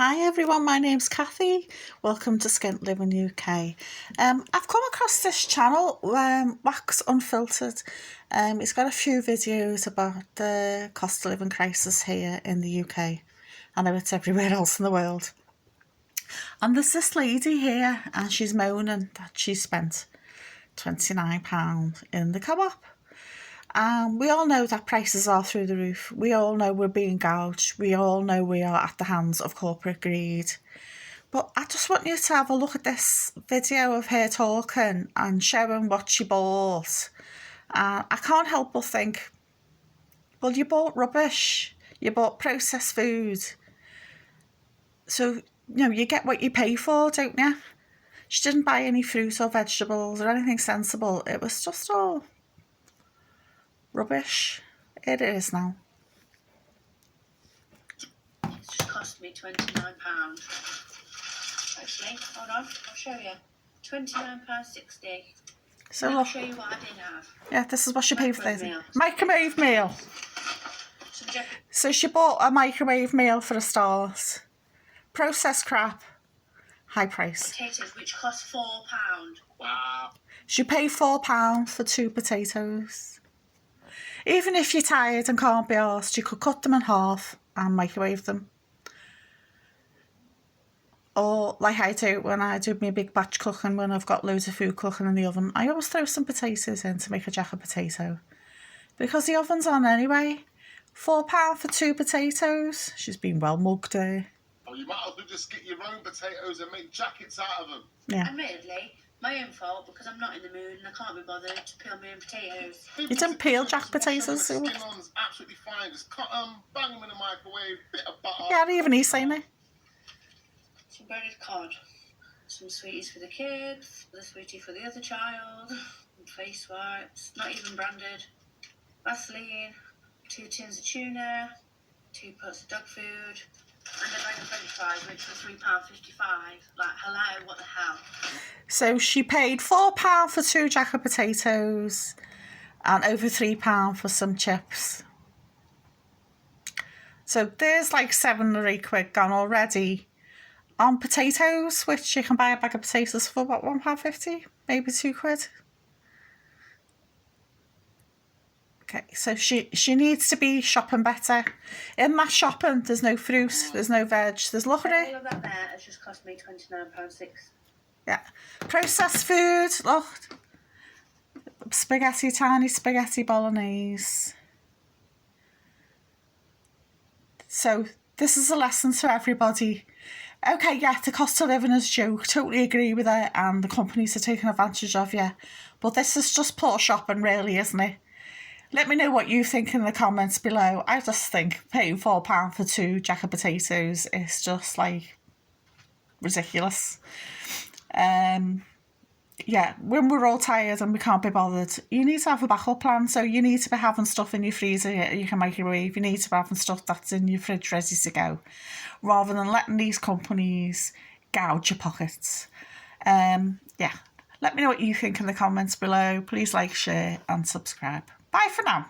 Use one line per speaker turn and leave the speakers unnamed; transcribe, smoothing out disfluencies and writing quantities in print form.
Hi everyone, my name's Kathy. Welcome to Skint Living UK. I've come across this channel, Wax Unfiltered. It's got a few videos about the cost of living crisis here in the UK. I know it's everywhere else in the world. And there's this lady here and she's moaning that she spent £29 in the co-op. We all know that prices are through the roof. We all know we're being gouged. We all know we are at the hands of corporate greed. But I just want you to have a look at this video of her talking and showing what she bought. I can't help but think, well, you bought rubbish. You bought processed food. So, you get what you pay for, don't you? She didn't buy any fruit or vegetables or anything sensible. It was just all rubbish. It is now.
It's just cost me £29. Actually, hold on, I'll show you. £29.60.
So
I'll
look,
show you what I did have.
yeah, this is what she paid for this.
Meal.
Microwave meal. So she bought a microwave meal for a start. Processed crap. High price.
Potatoes, which cost £4.
Wow.
She paid £4 for 2 potatoes. Even if you're tired and can't be arsed, you could cut them in half and microwave them. Or like I do when I do my big batch cooking, when I've got loads of food cooking in the oven, I always throw some potatoes in to make a jacket potato. Because the oven's on anyway. £4 for 2 potatoes. She's been well mugged there.
Oh, you might as well just get your own potatoes and make jackets out of them.
Yeah.
Admittedly, my own fault because I'm not in the mood and I can't be bothered to peel my own potatoes.
You don't peel jack potatoes,
The
so
skin on's absolutely fine. Just cut them, bang them in the microwave, bit of butter.
yeah, even he's saying it.
Some breaded cod. Some sweeties for the kids. The sweetie for the other child. And face wipes. Not even branded. Vaseline. 2 tins of tuna. 2 pots of dog food. And a bag of french fries, which was £3.55. Like, hello, what the hell?
So she paid £4 for 2 jacket potatoes and over £3 for some chips. So there's like 7 or 8 quid gone already on potatoes, which you can buy a bag of potatoes for about £1.50, maybe 2 quid. Okay, so she needs to be shopping better. In that shopping, there's no fruit, there's no veg, there's look at
All
it.
of that there has just cost me £29.06.
Yeah, processed food, look. Spaghetti, tiny spaghetti Bolognese. So this is a lesson to everybody. Okay, yeah, the cost of living is a joke. Totally agree with it, and the companies are taking advantage of you. But this is just poor shopping, really, isn't it? Let me know what you think in the comments below. I just think paying £4 for 2 jacket potatoes is just like ridiculous. Yeah, when we're all tired and we can't be bothered, you need to have a backup plan. So you need to be having stuff in your freezer you can microwave. You need to be having stuff that's in your fridge ready to go, rather than letting these companies gouge your pockets. Yeah, let me know what you think in the comments below. Please like, share and subscribe. Bye for now.